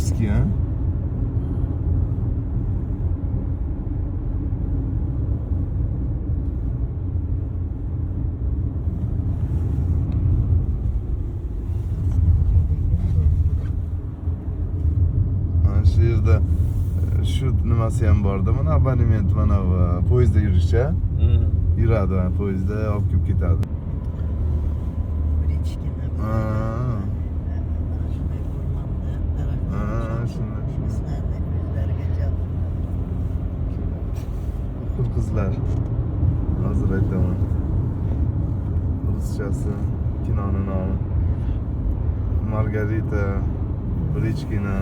Tchaikovsky ha? Shu yerda shu nimasi ham borda, mana abonement, mana poyezdda yurishcha. Yuradi, poyezdda olib kelib ketadi. Qizlar. Hozir aytaman. Ruschasi, kinoning nomi. Margarita Brichkina.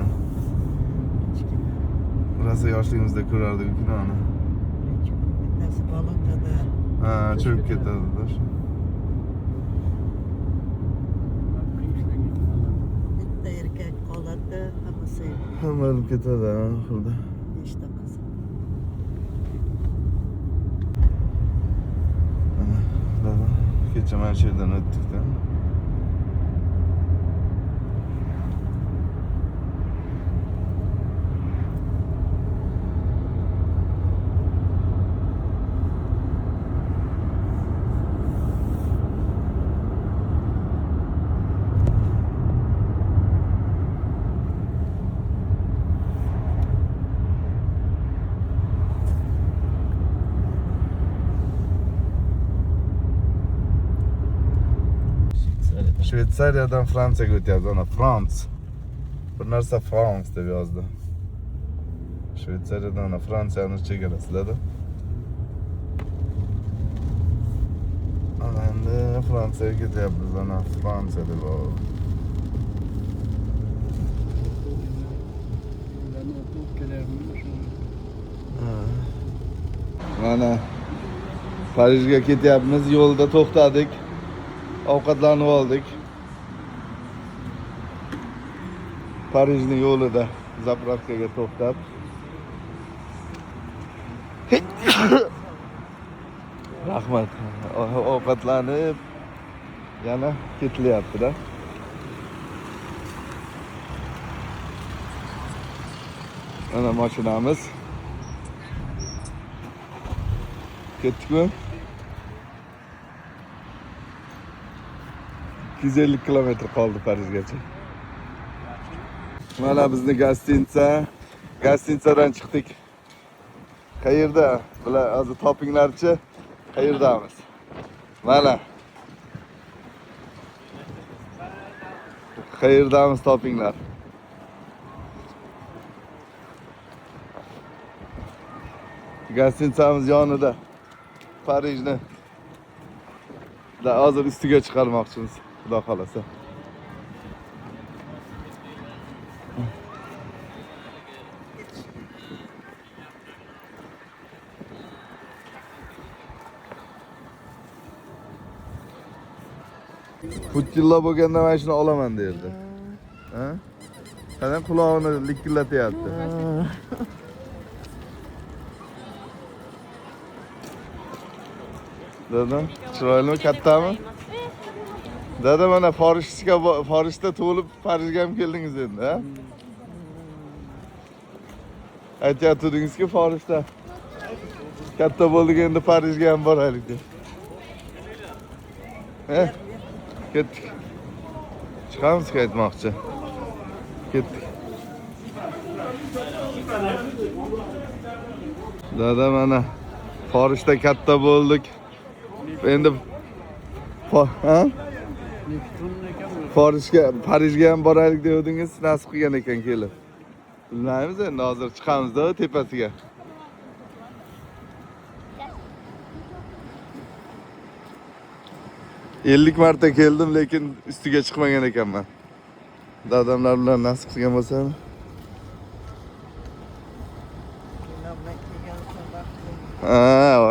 Rosa yoshligimizda ko'rardik kinoni. Bittasi balotada. Ha, cho'kib ketadi shu. Bitta erkak qoladi, hammasi Hamma o'lib ketadi, oxirida. nechta qiz. Mana, kecha mana shu yerdan o'tdik-da. Shveysariyadan Fransiyaga o'tyapmiz. Ana Frans. Bir narsa Frans deb yozdi. Shveysariyadan ana Fransiyaning chegarasida. Ana endi Fransiyaga ketyapmiz. Ana Fransiya deb yozdi. Mana Parijga ketyapmiz. Yo'lda to'xtadik. Ovqatlanib oldik. Parijning yo'lida zapravkaga to'xtab. Rahmat. Ovqatlanib yana ketilyapti-da. Mana mashinamiz. Ketdikmi? 250 kilometr qoldi Parijgacha. Mana bizni gostinitsadan chiqdik. Qayerda? Bular hozir topinglarchi. Qayerdamiz? Mana. Qayerdamiz topinglar. Gostinitsamiz yonida. Parijni. Da hozir ustiga chiqarmoqchimiz. Xudo xolasa. Putillo bo'lganda men shuni olaman derdi. Ha? Qanday qulog'ini likillatyapti. Dadam, chiroyli, kattami? Dada mana Forishda tug'ilib Parijga ham keldingiz endi, ha? Aytayotdingiz-ku Forishda. Katta bo'ldik endi Parijga ham boraylik deb. Ketdik. Chiqamiz aytmoqchi. Ketdik. Dada mana Forishda katta bo'ldik. Endi ha? Parijga ham boraylik devdingiz, nasib qilgan ekan kelib. Bilmaymiz endi hozir chiqamiz-da tepasiga. Ellik marta keldim, lekin ustiga chiqmagan ekanman. Dadamlar bilan nasib qilgan bo'lsa.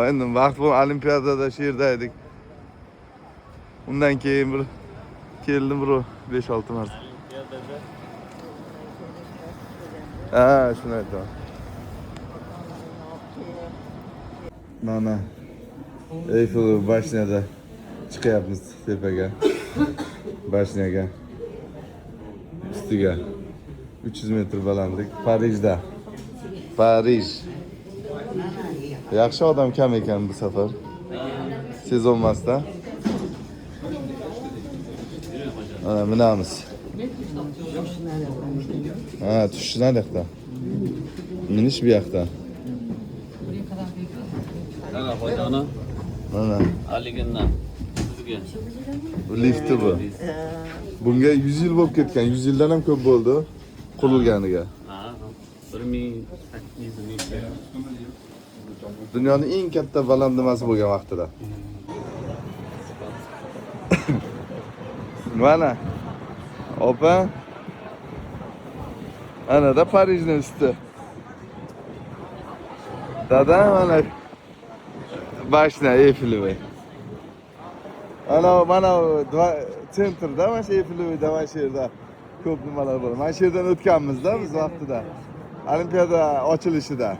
Endi vaqt bu Olimpiadada shu yerda edik. Undan keyin bir keldim bro 5-6 marta. Shuni aytaman. Mana Eyfel bashniyada chiqyapmiz tepaga. Bashniyaga. Ustiga. 300 metr balandlik. Parijda. Parij. Yaxshi odam kam ekan bu safar. Sezolmasdan. Ana minamiz. Ha, tushish yoqda. Minish bu yoqda. Ana foydani. Mana. Haligindan. Sizga. Bu lifti bu. Bunga 100 yil bo'lib ketgan. 100 yildan ham ko'p bo'ldi qurilganiga. Ha, 1800 metr. Dunyoning eng katta balandlamasi bo'lgan vaqtida. Mana. Opa. Ana da Parijning usti. Dada mana Bashna Eiffelovi. Mana sentrda mana shu Eiffelovida mana shu yerda ko'p nimalar bor. Mana shu yerdan o'tganmiz-da biz vaqtida. Olimpiada ochilishida.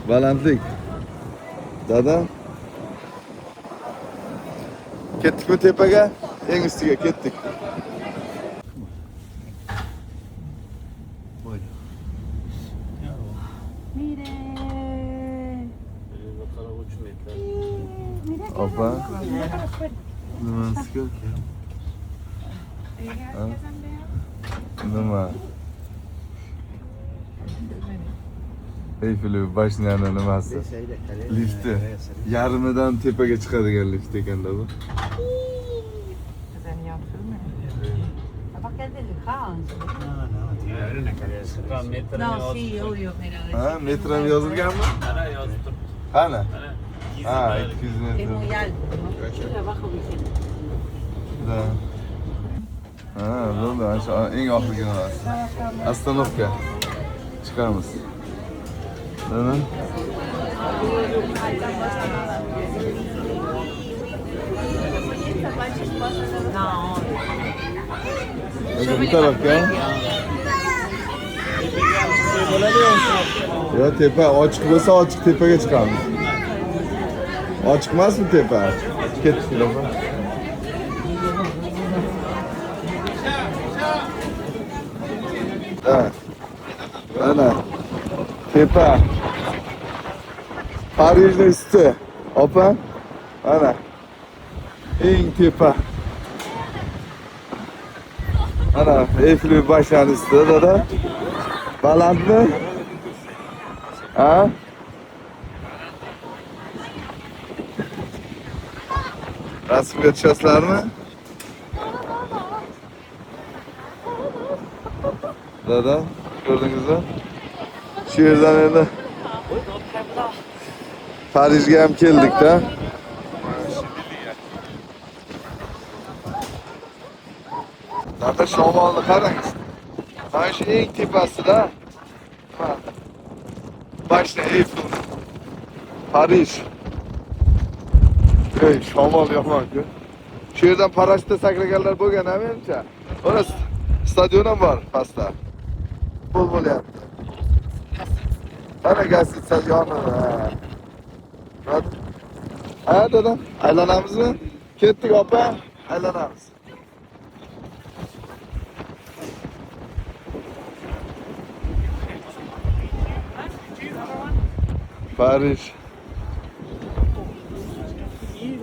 Balandlik. Dada. Ketdikmi tepaga? Eng ustiga ketdik. Mire. Bakalım 3 metre. Opa. Nimasi? Nima? Eyfelov Bashnani nimasi? Lifti. Yarmidan tepaga chiqadigan lift ekanda bu. We zijn niet aan het filmen. Maar wat kent dit gaan? Nou, zie je, oh joh, Ha, metram yozilganmi? Ana yozib. Qani? Ha, 200 metr. Memorial. Wacht op je. Da. Ha, bo'ldi. Ana shu eng oxirgi nimasi. Остановка. Chiqamiz. Mana. Nou, Bu tarafga. Yo, tepa ochiq bo'lsa ochiq tepaga chiqamiz. Ochiq emasmi tepa? Ketdik opa. Da. Mana. Tepa. Parijning usti. Opa. Mana. Eng tepa. Ana Eyfelov Bashnani ustida dada. Balandmi? Ha? Rasmga tushasizlarmi? Dada, ko'rdingizmi? Shu yerdan endi Parijga ham keldik-da. Dada shamolni qarangiz. Mana shu eng tepasida. Bashna Eyfel. Parij. Ey, shamol yomon-ku. Shu yerdan parashyutda sakraganlar bo'lgan menimcha. Ora stadion ham bor pastda. Futbol bo'lyapti. Ana gazeta yonida. Ha, dada, aylanamizmi? Ketdik opa, aylanamiz. Parij.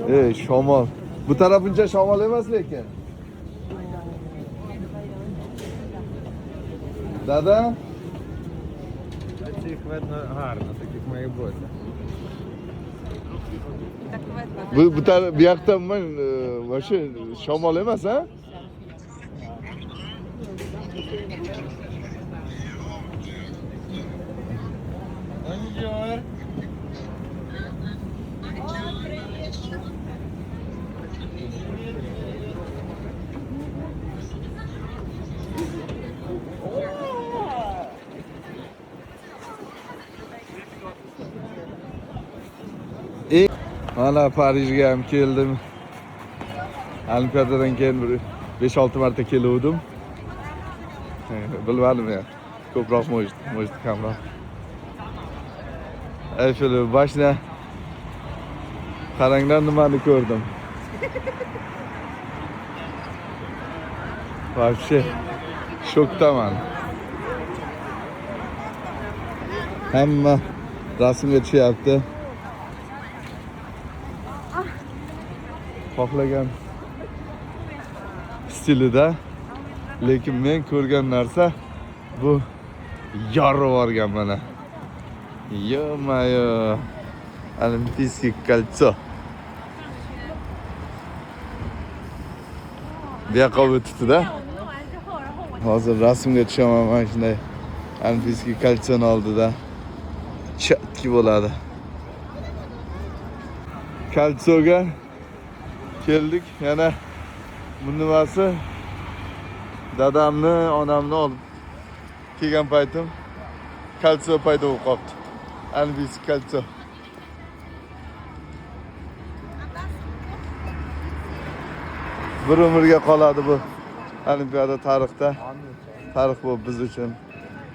Ey, shamol. Bu tarafınca shamol emas lekin. Dada? Їх видно гарно, так як має бути. Bu yoqdan mana shamol emas, ha? Bonjour. Mana Parijga ham keldim. Olimpiadadan keyin bir 5-6 marta keluvdim. Bilmadim ya. Ko'proq mo'jdi kamroq. Eyfel'i başına qaranglar nimani ko'rdim. Вообще shokdaman. Hamma rasmga tushyapti. Xohlagan stilida. Lekin men ko'rgan narsa bu yorib yuborgan mana. Ё-моё. Олимпийский кольцо. Bu yoqqa o'tibdi-da. Hozir rasmga tushaman mana shunday Олимпийский кольцо'ni oldida. Chatki bo'ladi. Kaltsoga keldik. Yana bu nimasi? Dadamni, onamni olib kelgan paytim kaltso paydo bo'lib qoldi. Олимпийский кольцо. Bir umrga qoladi bu Olimpiada tarixda. Tarix bu biz uchun,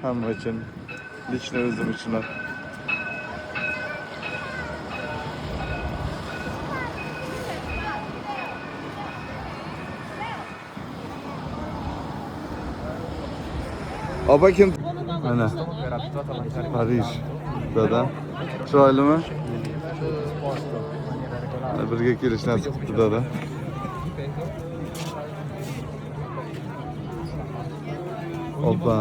hamma uchun, lично o'zim uchun. Opa kim? Mana. Parij. Dada. Chiroylimi? Birga kelish nasib qildi dada. Opa.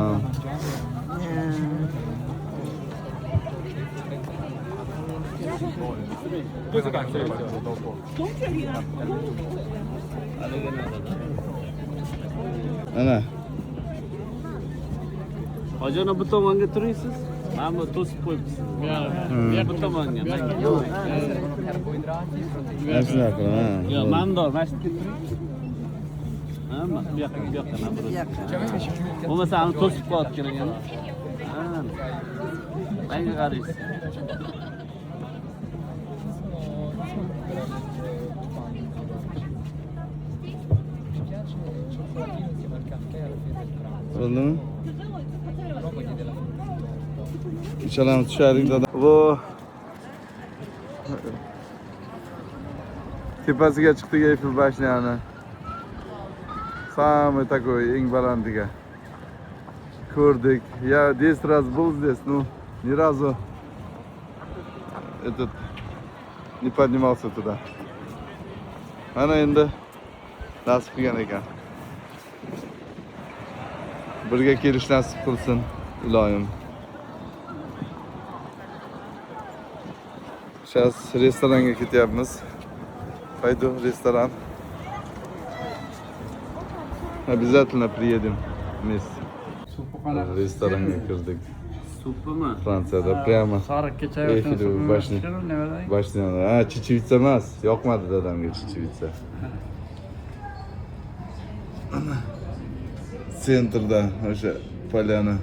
Ana. Hojona bu tomonga turaysiz. Mana bu to'sib qo'yibsiz. Bu tomonga. Nasıl ha? Yo, mamdor, masjidga turing. Hamma bu yoqqa, bu yoqqa nabiroq. Bo'lmasa ani to'sib qo'yayotgan ekan. Ha. Menga qaraysiz. Bo'ldimi? Uchalamiz tushardik dada. Bu tepasiga chiqdik Eyfel bashniani. Самый такой, eng balandiga. Ko'rdik. Я 10 раз был здесь, но ни разу этот не поднимался туда. Ana endi nasib qilgan ekan. Birga kelish nasib qilsin, iloyim. Сейчас restoranga ketyapmiz. Paydo restoran. Обязательно приедем вместе. Restoranga kirdik. Supimi? Fransiyada prямо Sariqgacha Eyfel bashniani. Ha, chichivitsa emas. Yoqmadi dadamga chichivitsa. Sentrda o'sha polyani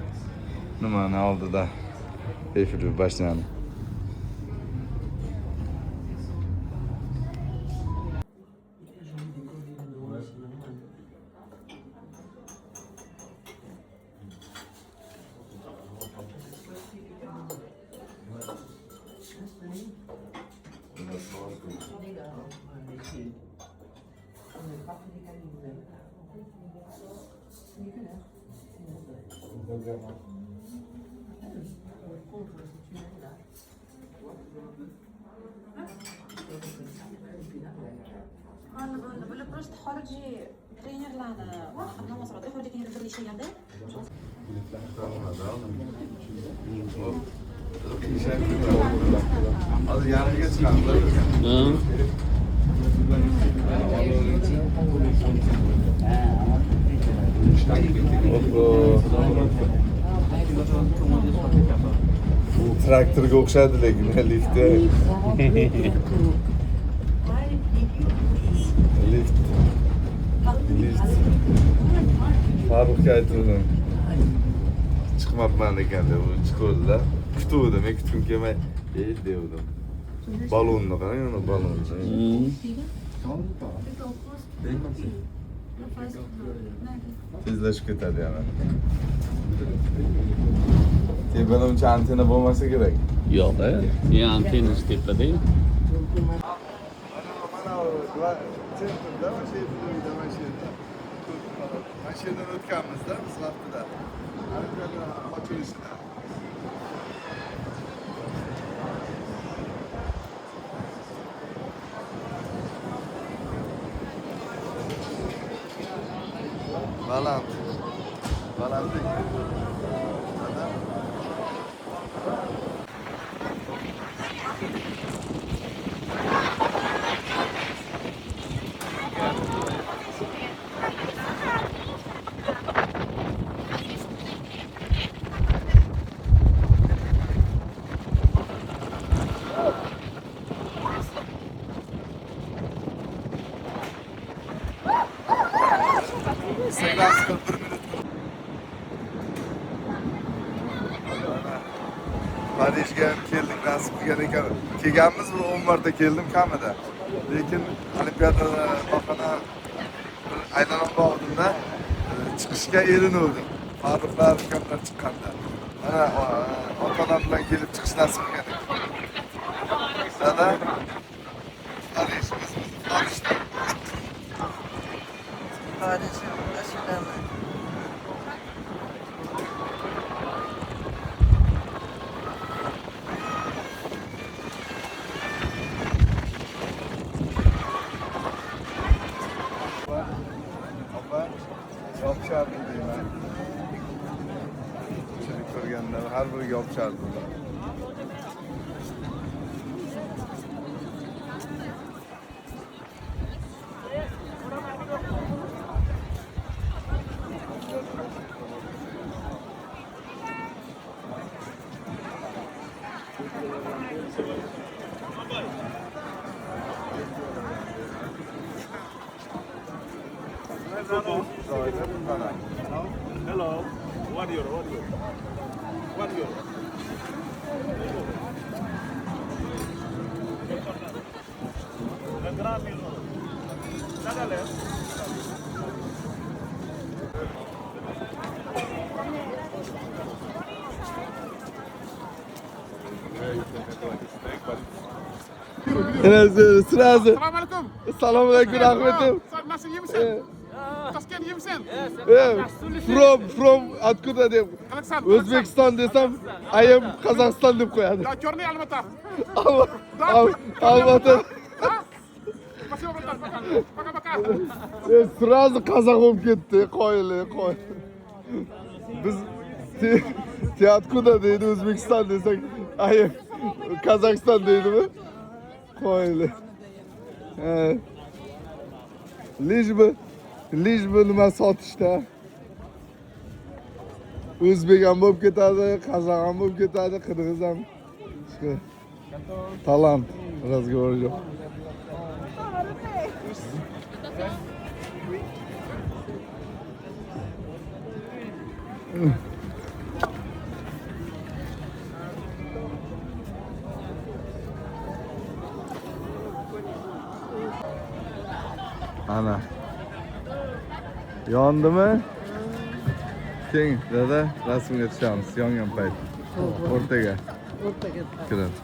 nimani oldida Eyfel bashniani. Böyle просто xorijiy trenerlarni namaz o'qiydi, xorijiy trenerlar birlashganda Hozir yarmiga chiqamiz. Traktorga o'xshadi lekin liftda. Lift. Farruxga aytdim. Chiqmabman ekanda, u chiqdi-da. Kutuvdim, men kutgim kelmay, devdim. Balonni qarang, ana balonni. Tezlashib ketadi yana. Tepada uncha antena bo'lmasa kerak. Yo'q, yani tennis tepada-yu. Mana sentrda, o'sha yerda, mana shu yerda. Mana shu yerdan o'tganmiz-da, biz vaqtida. Olimpiada ochilishida. Baland. Balandlik. Instagram 41 minut. Parijga keldik, nasib qilgan ekan. Kelganmiz, 10 marta keldim kamida. Lekin olimpiadada boqana aylanma oldimda chiqishga erinuvdim. Farruhlar kamlar chiqqanda. Mana ota-onam bilan kelib chiqish nasib qilgan ekan. Dada Parijimiz Parijda. Parij, aşırı. Opa, yopichardi deyman. Chirik ko'rganda har biriga yopichardi. Hello. 1 euro. 1 euro. Gram euro. Netherlands. Sırası. Assalamualaikum. Assalamualaikum rahmetim. Nasıl iyi misin? Taskent iyi misin? From откуда diyeyim? Kazakhstan. Özbekistan desem I am Kazakhstan deb qo'yadi. Ya Черный Алмата. Almaty. Спасибо, братан. Пока-пока. Sırası Kazak olib ketdi. Qo'y. Biz откуда deydi, O'zbekiston desek I am Kazakhstan deydimi? Qo'yli. Lij bu nima sotishda. O'zbek ham bo'lib ketadi, qozoq ham bo'lib ketadi, qirg'iz ham. Talant разговор yo'q. Ana. Yondimi? Keng, dada, rasmga tushamiz. Yongan payt. O'rtaga. Kiradi.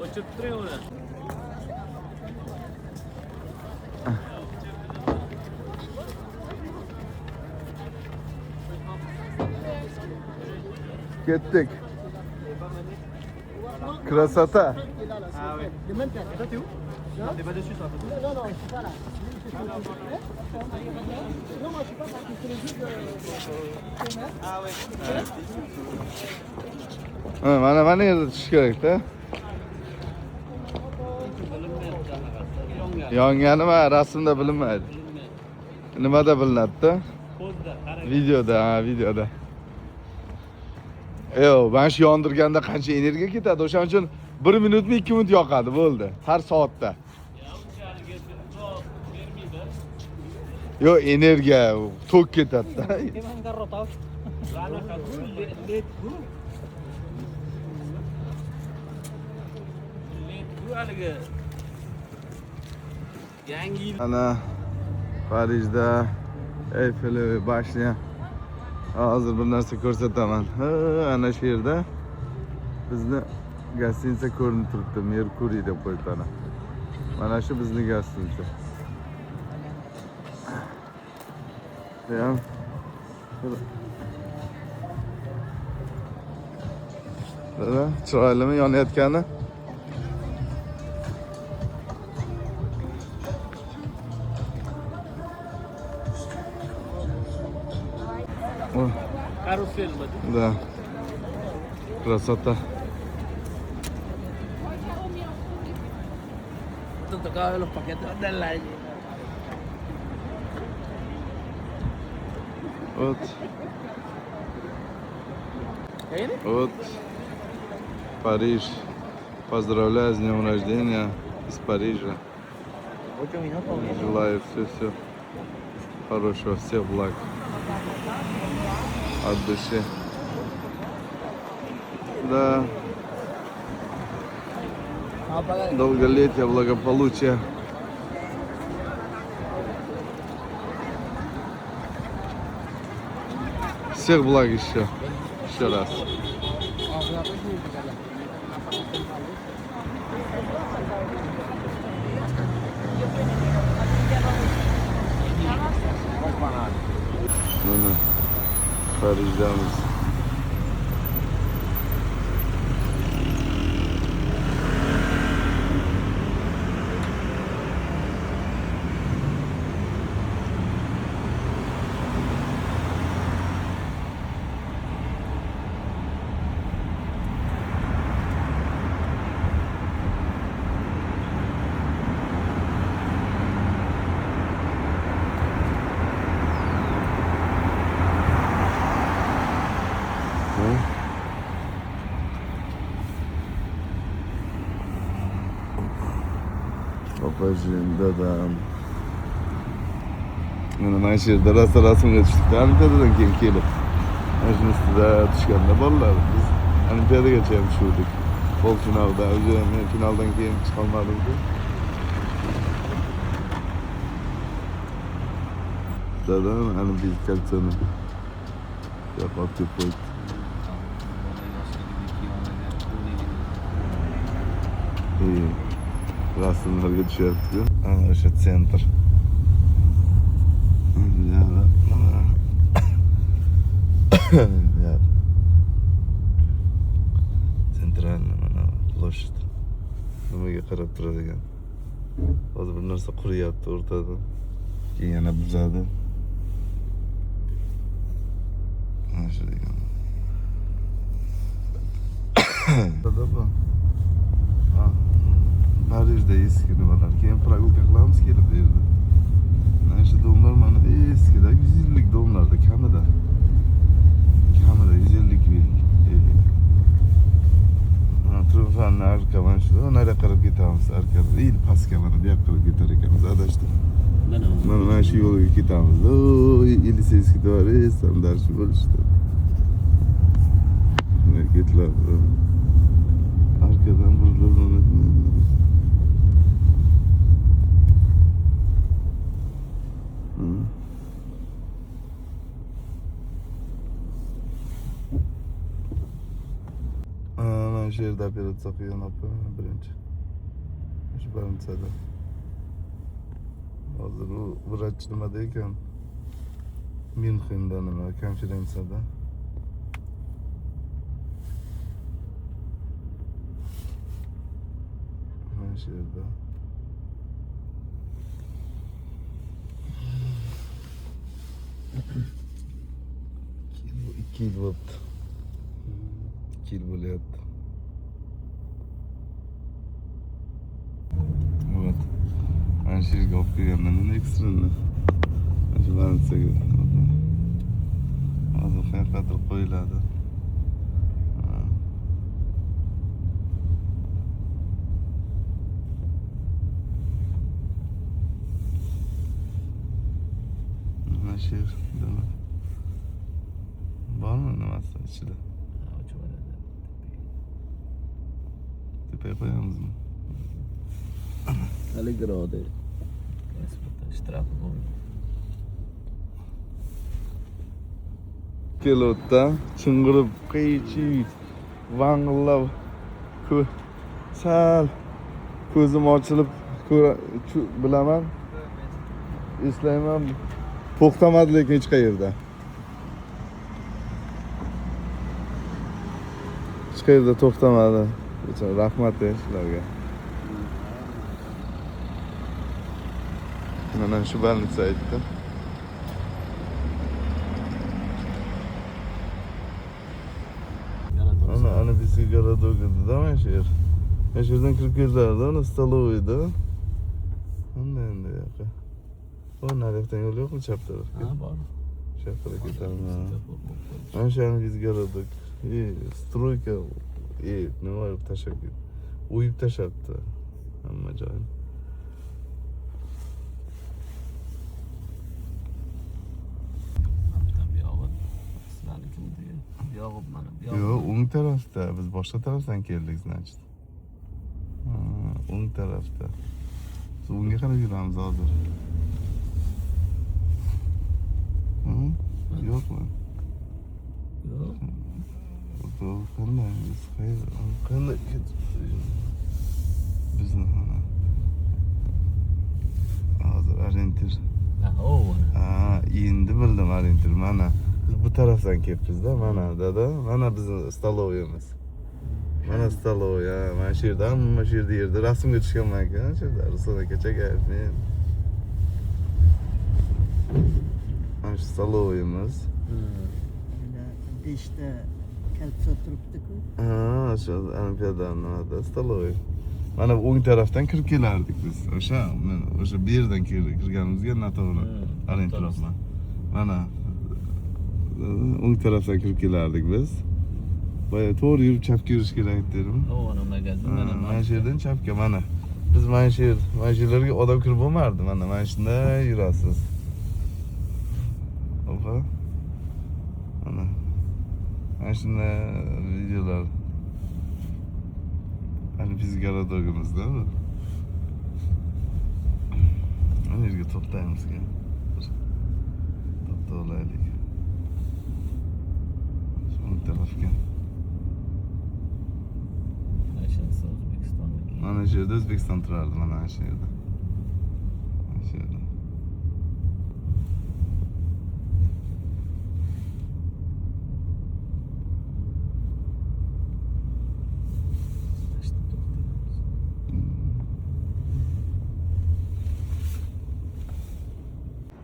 O'chib turing uni. Ketdik. Krasota. Mana yerda tushish kerak-da. Yongani rasmda bilinmaydi. Nimada bilinadi-da? Videoda. Ben shu yondirganda qancha energiya ketadi? O'shaning uchun 1 minutmi 2 minut yoqadi, bo'ldi. Har soatda. Yo, energiya tok ketadi-da. Ana Parijda Eyfel bashni hozir bir narsa ko'rsataman. Ana shu yerda bizni gostinitsa ko'rinib turibdi. Merkuriy deb qo'yibdi ana. Mana shu bizni gostinitsa. Ham Mana chiroylimi yonayotgani? Карусель. Да. Красота. Te tocaba los paquetes de la Вот. Вот. Париж. Поздравляю с днем рождения из Парижа. Желаю все хорошего, всех благ. От души. Да. Долголетия, благополучия. Всех благ еще. Еще раз. Mana Parijdamiz. Papacığım, dadam. Mana shu yerda rasmga tushdik. Olimpiadadan keyin kelib. Mana shuni ustida tushganda bolalar biz olimpiadagacha ham tushdik. Polfinalda, men finaldan keyin chiqolmadim-ku. Dadam olimpiya kalsoni yo'qotib deb qo'ydi. Rasmlarga tushyapti-ku. Ana o'sha sentr. Sentralniy mana ploshad. Nimaga qarab turadigan. Hozir bir narsa quriyapti o'rtada. Keyin yana buzadi. Mana shu degan. Parijda eski nimalar. Keyin прогулка qilamiz kelib bu yerda. Mana shu domlar mana eskida 100 yillik domlarda kamida. Kamida 150 yil. Triumfalni arka mana shu. Nariga qarab ketamiz. Arkada il pastga mana bu yoqqa qarab ketar ekanmiz. Adashdi. Mana shu yo'lga ketamiz. Елисейский dvorец, там дальше bo'lishdi. Ketlar. Arkadan burilib mana shu yerda operatsiya qilgan opa birinchi. Shu больницада. Hozir u vrach nimada ekan? Myunxenda nima konferensiyada. Mana shu yerda. 2 yil bo'libdi. 2 yil bo'lyapti. Вот. Mana shu yerga olib kelganman men ekstrani. Mana shu больницаga. Hozir qayergadir qo'yiladi. Mana shu yerda. Bormi nimasi ichida? Tepaga qo'yamizmi? Allegro. Штрафы помню. Kelotda ching'irib, qiychi, vang'illab sal ko'zim ochilib bilaman, eslayman, to'xtamadi lekin hech qayerda. Hech qayerda to'xtamadi. Rahmat shularga. Mana shu больница aytdi. Ana bizi городок edi-da mana shu yer. Mana shu yerdan kirib keldilar-da, ana stolovoyda. Ana endi yo'q. O naryoqdan yo'l yo'qmi chap tarafga? Ha, bor. Chap tarafga ketaman. Mana shu bizi городок. Stroyka, nima qilib tashlab ketdi. O'yib tashlabdi hamma joyni. Yo'q, o'ng tarafda. Biz boshqa tarafdan keldik, значит. O'ng tarafda. Biz o'ngga qarab yuramiz hozir. Yo'qmi? Yo'q. Qanday? Qanday bizni hozir orientir. Endi bildim orientir. Mana biz bu tarafdan kelibmiz-da, mana dada. Mana bizning stolovoyamiz. Mana stolovoya, mana shu yerda, mana shu yerda rasmga tushganman ekan, shu yerda Ruslan aka chekayapman. Mana shu stolovoyamiz. Beshta kalpsa turibdi-ku. Shu Olimpiadani stolovoy. Mana o'ng tarafdan kirib kelardik biz. O'sha bu yerdan kirganimizga noto'g'ri orientirman. Mana o'ng tarafdan kirib kelardik biz. Boya to'g'ri yurib chapga yurish kerak dedim. Ana magazin mana shu yerdan chapga mana. Biz mana shu yerlarga odam kirib bo'lmardi. Mana shunday yurasiz. Opa. Mana shunday videolar. Hani biz городогimizda bu. Ana yerga to'xtaymiz ki. To'xtaylik. Shu tarafga. Mana shu yerda O'zbekiston turardi, mana shu yerda. Mana shu yerda.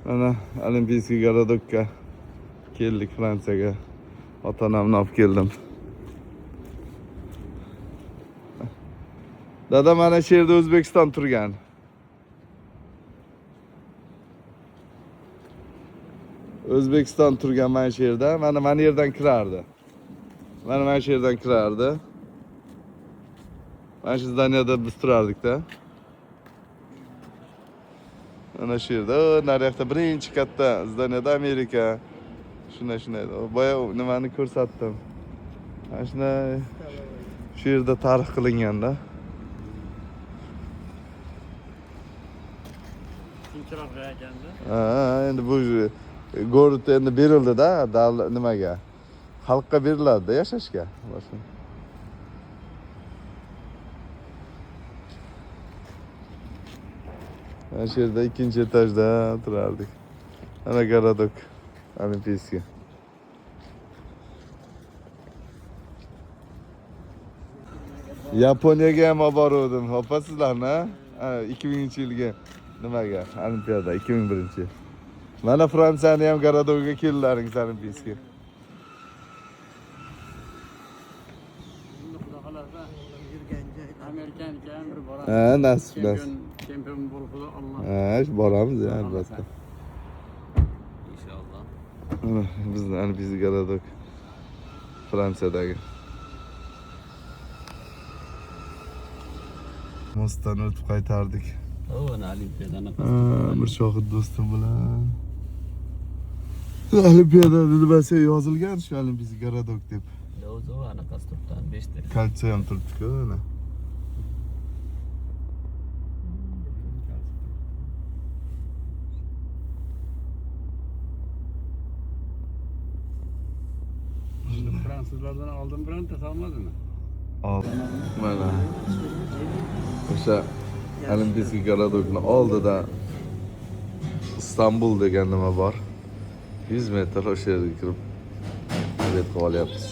Mana Olimpiyskiy городокka keldik, Fransiyaga. Ota-onamni olib keldim. Dada mana shu yerda O'zbekiston turgan. O'zbekiston turgan mana shu yerda. Mana yerdan kirardi. Mana shu yerdan kirardi. Mana shu zdaniyada biz turardik-da. Mana shu yerda, naryoqda birinchi katta zdaniyada Amerika. Shunday. Boya nimani ko'rsatdim. Mana shunday shu yerda tarix qilingan-da. Endi bu город endi berildi-da, nimaga? Xalqqa beriladi-da yashashga. Mana shu yerda ikkinchi etajda turardik. Mana городок Olimpiyskiy. Yaponiyaga ham olib bordim. Opasizlarni, 2000-yilga nimaga? Olimpiada 2001-yil. Mana Fransiyani ham городокga keldilaringiz Olimpiyskiy. Amerikanga bir boramiz. Nasib. Chempion bo'lib Alloh. Boramiz ya albatta. İnşallah. Bizning Olimpiyskiy городок Fransiyadagi. Mostdan o'tib qaytardik. Ana Olimpiyadani Bir shohid do'stim bilan. Olimpiyada nimasi yozilgan shu Olimpiyskiy городок deb. o'zi anaqasi turibdi, 5 ta. Kalsiy ham turibdi-ku ana. Fransızlardan aldım birinta salmadın mı? Al. Mana. O'sha Olimpiskiy gorodokni oldida Istanbul degan nima bor. 100 metr o'sha yerga kirib bilet qilib olyapmiz.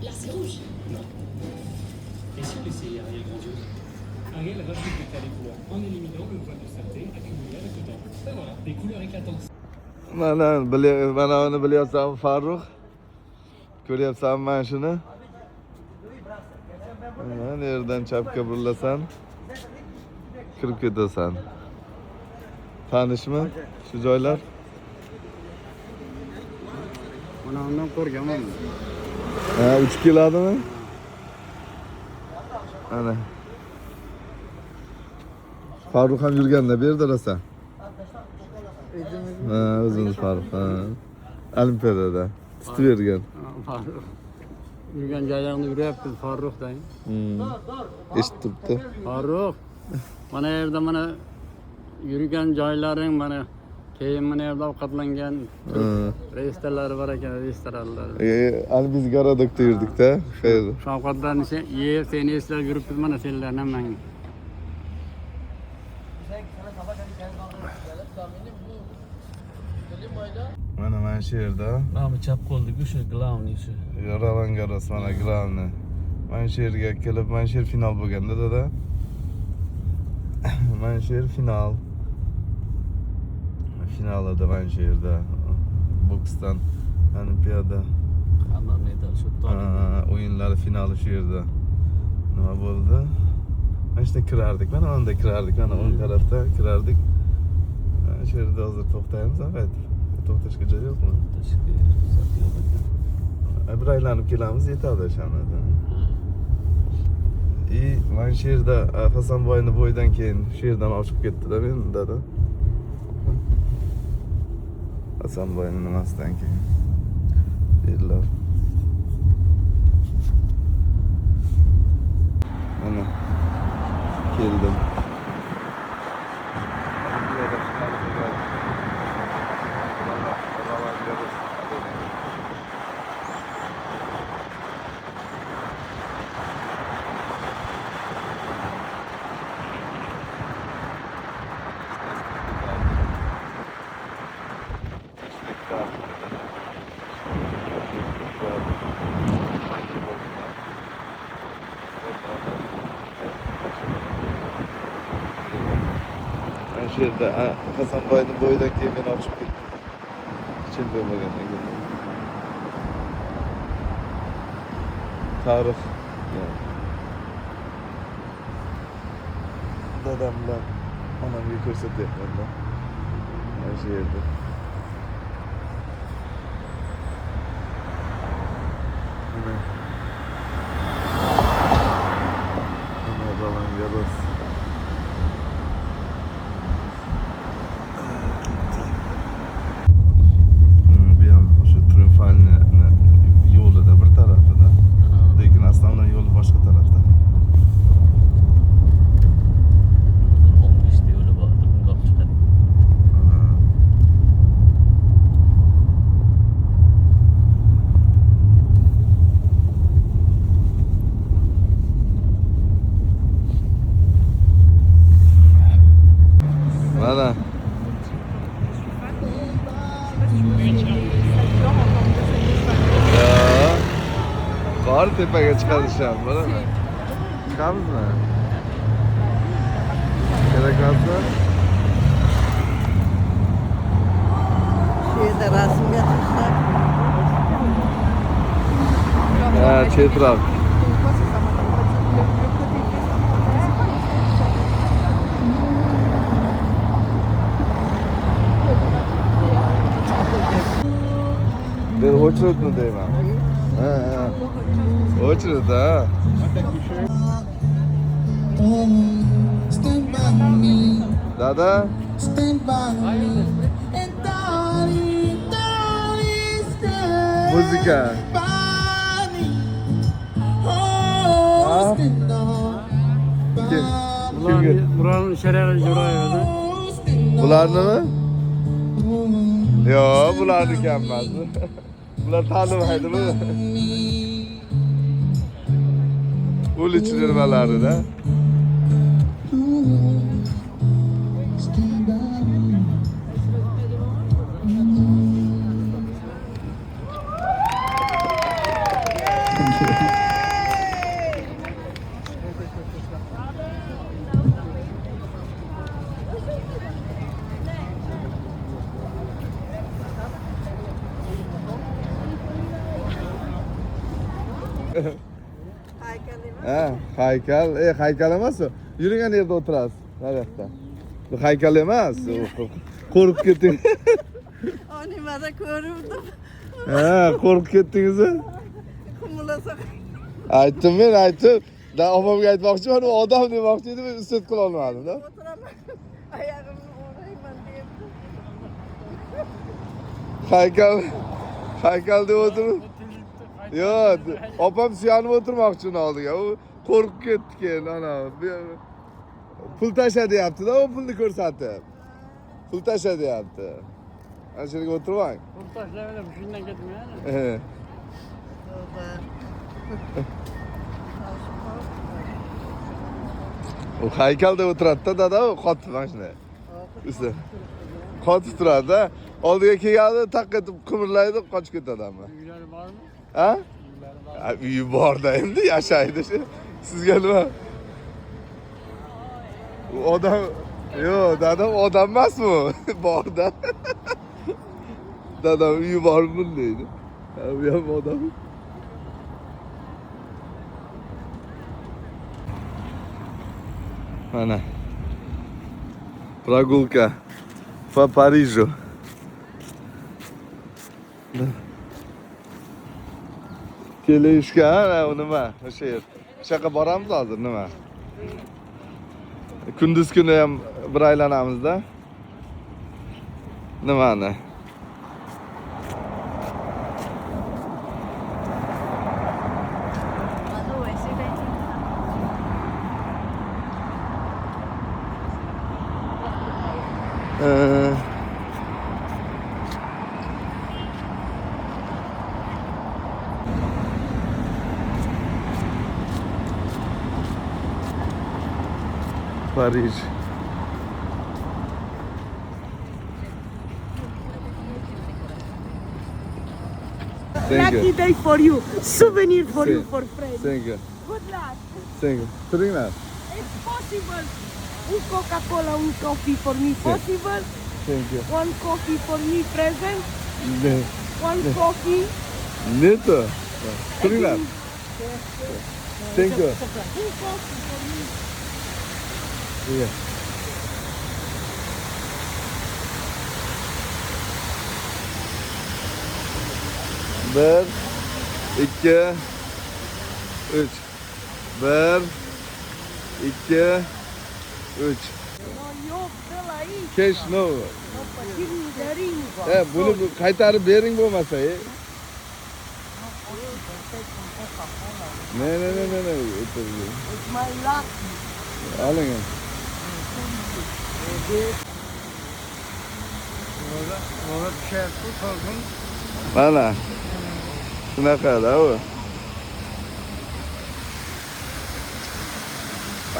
Là, c'est rouge. Non. Et si on essayait Ariel grandiose? Ariel rajoute des tas de couleurs en éliminant le voile de saleté accumulé avec le temps. Ben voilà, des couleurs éclatantes. Mana uni bilyapsanmi Farruh? Ko'ryapsanmi mana shuni? Mana yerdan chapga burilasan, kirib ketasan. Tanishmi shu joylar? Mana undan ko'rganman. Ha, uchib keladimi? Ana. Farruh ham yurganda bu yerda rosa. Ha, o'zimiz Farruh. Ha. Olimpiadada tutib bergan. Farruh. Yurgan joylarni yuryapti Farruh dang. Eshitib turibdi. Farruh. Mana yerda mana yurgan joylaring mana keyin mana yerda ovqatlangan restoranlar bor ekan, restoranlar. Biz gorodokda yurdik-da. Xayr. Shu ovqatlarni yeb, seni eslab yuribmiz mana senlarni hammang. Mana shu yerda Mana chap qo'ldiku shu glavniy shu. Roland Garros mana glavni. Mana shu yerga kelib, mana shu yer final bo'lganda dada. Mana shu yer final. Final edi mana shu yerda. Boksdan Olimpiada Hamma medal shu o'yinlari finali shu yerda. Nima bo'ldi? Mana shunda kirardik. Mana onda kirardik. Mana o'ng tarafda kirardik. Mana shu yerda hozir to'xtaymiz, faqat. To'xtashga joy yo'qmi? Bir aylanib kelamiz, yetadi o'shanda. Mana shu yerda Hasanboyni bo'yidan keyin shu yerdan ochib ketdi-da men dada. Hasanboyni nimasidan keyin. Yerlar. Mana keldim. Shu yerda Hasanboyni bo'yidan keyin men ochib ketdim. Chempion bo'lgandan keyin. Tarix. Dadam bilan onamga ko'rsatyapman-da. Mana shu yerda. Mana Roland Garros. Yo'lida bir tarafida, lekin aslan yo'li boshqa tarafda. 15 ta yo'li bor, bunga olib chiqadi. Mana. Bor tepaga chiqarisham, bilaman. Chiqamizmi? Kerak bo'lsa. Shu yerda rasmga tushsak. Ha, chetroq. Ben очередni deyman. Ha. Очередь, да. Dada. Muzika. Kimga? Bularni Sherali Jo'rayevda. Bularnimi? Yo, bularniki emas. Bular tanimaydi bu. Ulichi nimalarida. Haykal emas. Ha, haykal. Haykal emas o. Yurgan yerda o'tirasiz. Naryoqda. Bu haykal emas. Qo'rqib ketding. O nimada ko'ruvdim. Ha, qo'rqib ketdingiz-a? Qumulasa Aytdim men, aytdim. Da opamga aytmoqchiman, u odam demoqchi edim, men istat qila olmadim-da. o'tiraman. Oyog'imni o'rayman deb. Haykal deb o'tirib. Yo'q, opam suyanib o'tirmoqchi uni oldiga. U qo'rqib ketdi keyin, ana. Pul tasha deyapti-da, u pulni ko'rsatib. Pul tasha deyapti. Ana shu yerga o'tirmang. Pul tashlayverib, shundan ketmayadi. U haykalda o'tiradi-da, dada, u qotib mana shunday. Usta. Qotib turadi-da. Oldiga kelganda taq etib qimirlaydi, qochib ketadi hamma. Uylari bormi? Ha? Uyi borda endi yashaydi shu. Sizga nima? U odam, yo'q, dadam odam emasmi? Borda. Dadam uyi bormi deydi. Bu ham odam. Mana. Прогулка по Парижу. Kelishga, u nima? O'sha yer. O'sha yoqqa boramiz hozir, nima? Kunduz kuni ham bir aylanamiz-da. Nimani? Paris. Thank Lucky you. day for you. Souvenir for Thank you for friends. Thank you. Good luck. Thank you. Trinidad. It's possible. Un Coca-Cola, un coffee for me. Possible. Thank you. One coffee for me present. Ne? One coffee. Neto. Trinidad. Thank you. Un coffee for me. Yeah. Bir, ikki, uch. Bir, ikki, uch. No, yok, delay. Cash no. Buni qaytarib bering bo'lmasa. Ne. It's my luck. Oling. Ona düşerse kalkın. Mana. Shunaqada u.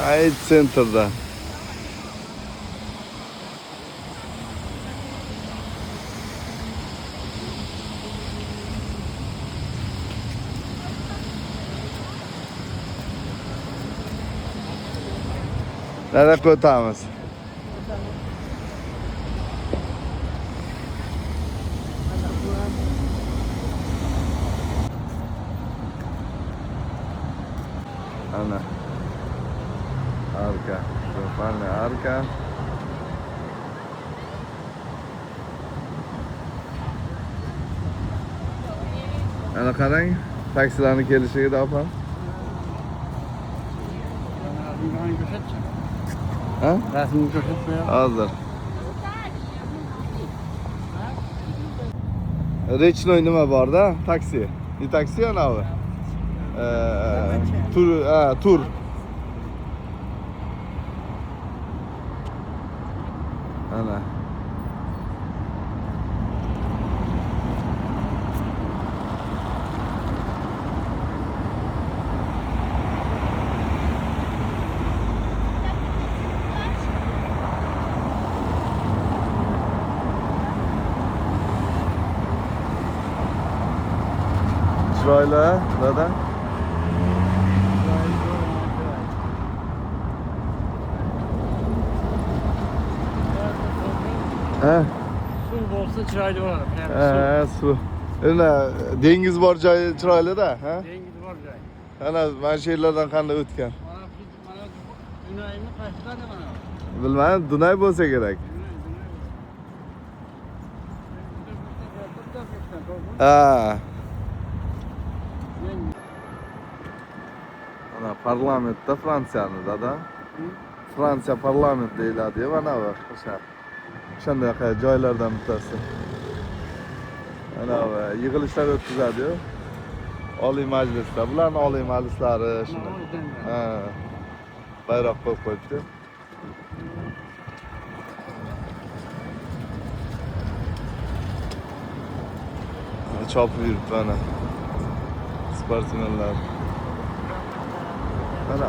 Ay sentrda. Nereye koytamiz? Ana. Arka. Şoförle arka. Ana qarang, taksilarning kelishiga da opam. Ha? Rasmini ko'rsatmayapti. Hozir. Rechnoy nima bor-da? Taksi. Ne taksi anavi? Tur. Ana. Chiroyli, dada. Ha, Suv bo'lsa chiroyli bo'ladi. ha, suv. Endi dengiz bor joyi chiroyli-da, ha? Dengiz bor joy. Ana mana shu yerlardan qanday o'tgan? Mana Dunayni qaysidan mana? Bilmadim, Dunay bo'lsa kerak. Ha. Ana parlamentda Fransiyani dada. Fransiya parlament deyiladi, mana bu o'sha. O'shanday joylardan bittasi. Ana bu yig'ilishlar o'tkazadi-yu. Oliy majlisda, bularning oliy majlislari shuni. Ha. Bayroq qo'yib qo'yibdi. Chopib yuribdi mana. Sportsmenlar. Mana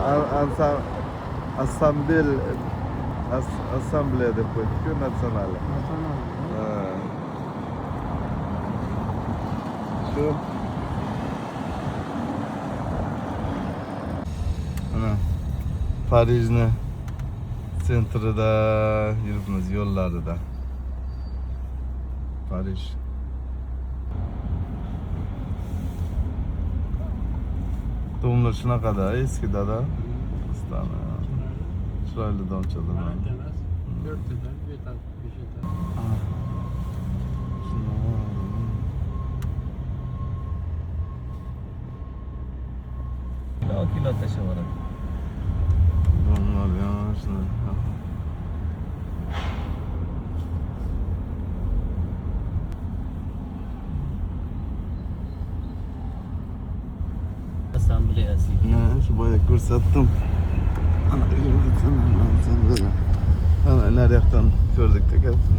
assambleya deb qo'yibdi-ku, natsional. Ha. Shu. Ana Parijni sentrida yuribmiz, yo'llarida. Parij. Domlar shunaqada, eski dada. Ustani. Chiroyli domchalar. Kilo tashaveradi. Domlar yana shunday. Assambleyasi. Shu boya ko'rsatdim. Ana ana naryoqdan ko'rdik-da gapni.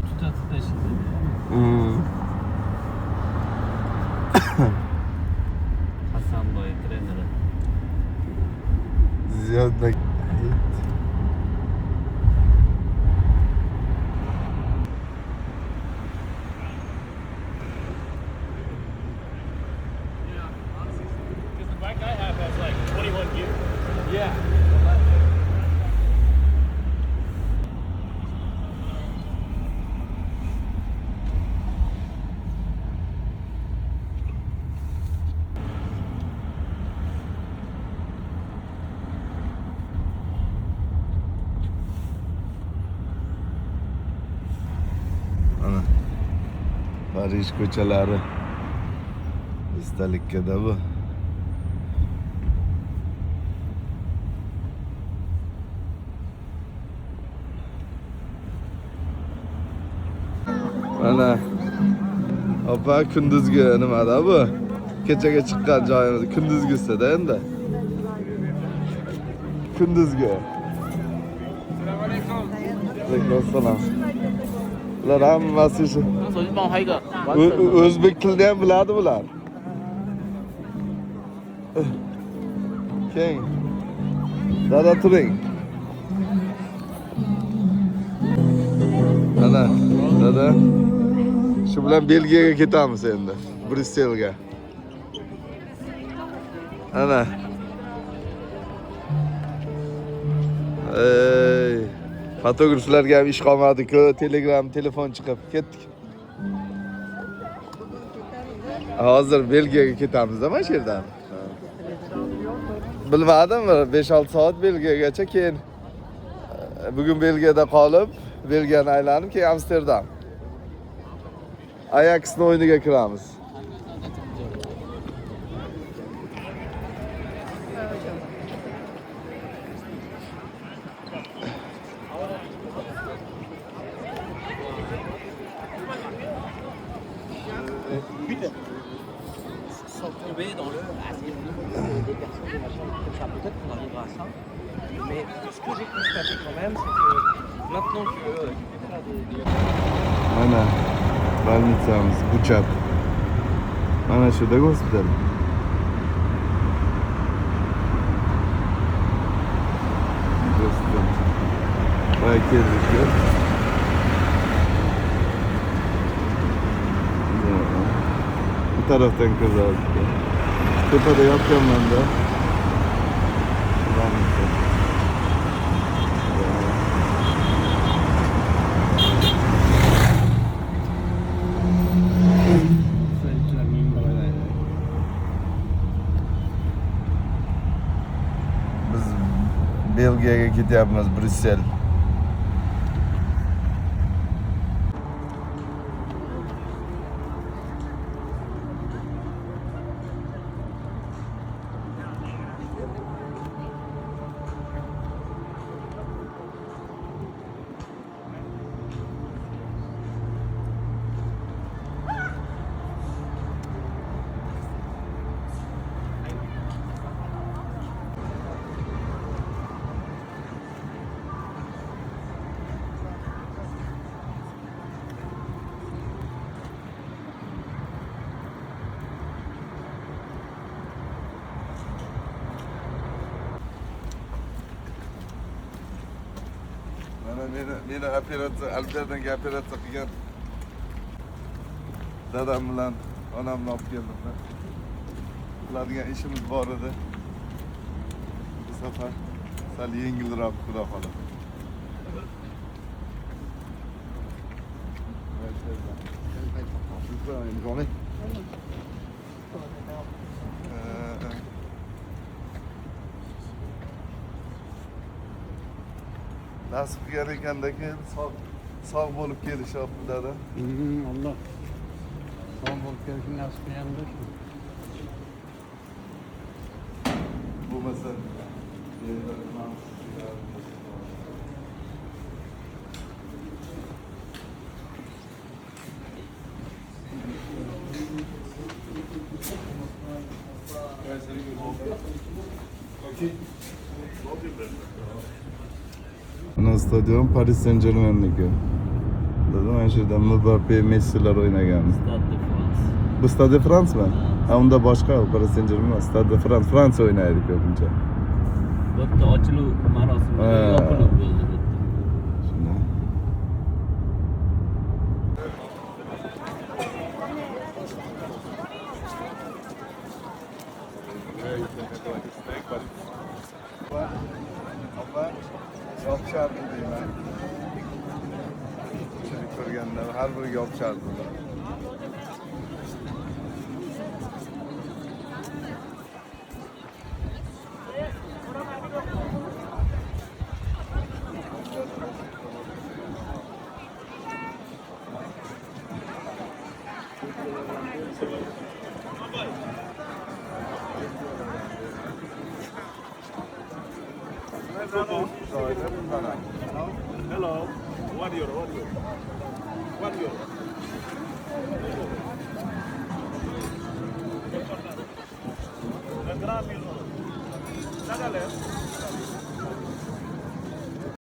Tutatib tashlaydi. Hasanboy treneri. Ziyodbek. The bike I have has like 21 gears. Yeah. Ana Parij ko'chalari. Esdalikka-da bu. Mana opa kunduzgi nimada bu? Kechaga chiqqan joyimiz kunduzgisida endi. Kunduzgi. Alaykum assalom. Bular hammasi shu. O'zbek tilini ham biladi bular. Keng. Dada turing. Ana, dada. Shu bilan Belgiyaga ketamiz endi. Brusselga. Ana. Ey, fotograflarga ham ish qolmadi-ku, Telegram, telefon chiqib ketdik. Hozir Belgiyaga ketamiz-da mana shu yerdan. Bilmadim, 5-6 soat Belgiyagacha, keyin bugun Belgiyada qolib, Belgiyani aylanib, keyin Amsterdam. Ajaxning o'yiniga kiramiz. Tomber dans le des personnes, des machins, comme ça. Peut-être qu'on arrivera à ça. Mais ce que j'ai constaté quand même, c'est que maintenant que tu peux faire des... Mana больницamiz Buchak. Mana shuda gospital. Dostum. Bayağı keldik ya. Bu taraftan kız aldık ya. Tepede yapacağım ben de. Şuradan gideceğim. Biz Belgiyaga ketyapmiz, Bryussel. Meni operatsiya, Albertga operatsiya qilgan dadam bilan onamni olib keldim. Qiladigan ishimiz bor edi. Bu safar sal yengilroq, xudo xohlasa. Nasib qilgan ekanda keyin sog' bo'lib kelishyapti dada. Allah. Sağ ol, görüşün nasip yanında. Bo'lmasa Buna stadion Paris Saint-Germain'niki. Dedim ana yerda Mbappe, Messi'lar o'ynagan. Stade de France. Bu Stade de France mi? Ha unda boshqa Paris Saint-Germain, Stade de France. Fransa o'ynaydi ko'pincha. Bu yerda ochiluv marosimi yopiluv bo'ldi bu yerda. Shunday. Opa, yopishardi deyman. Shuni ko'rganda har biriga yopishardi. Hello. What euro? What euro? The gram euro.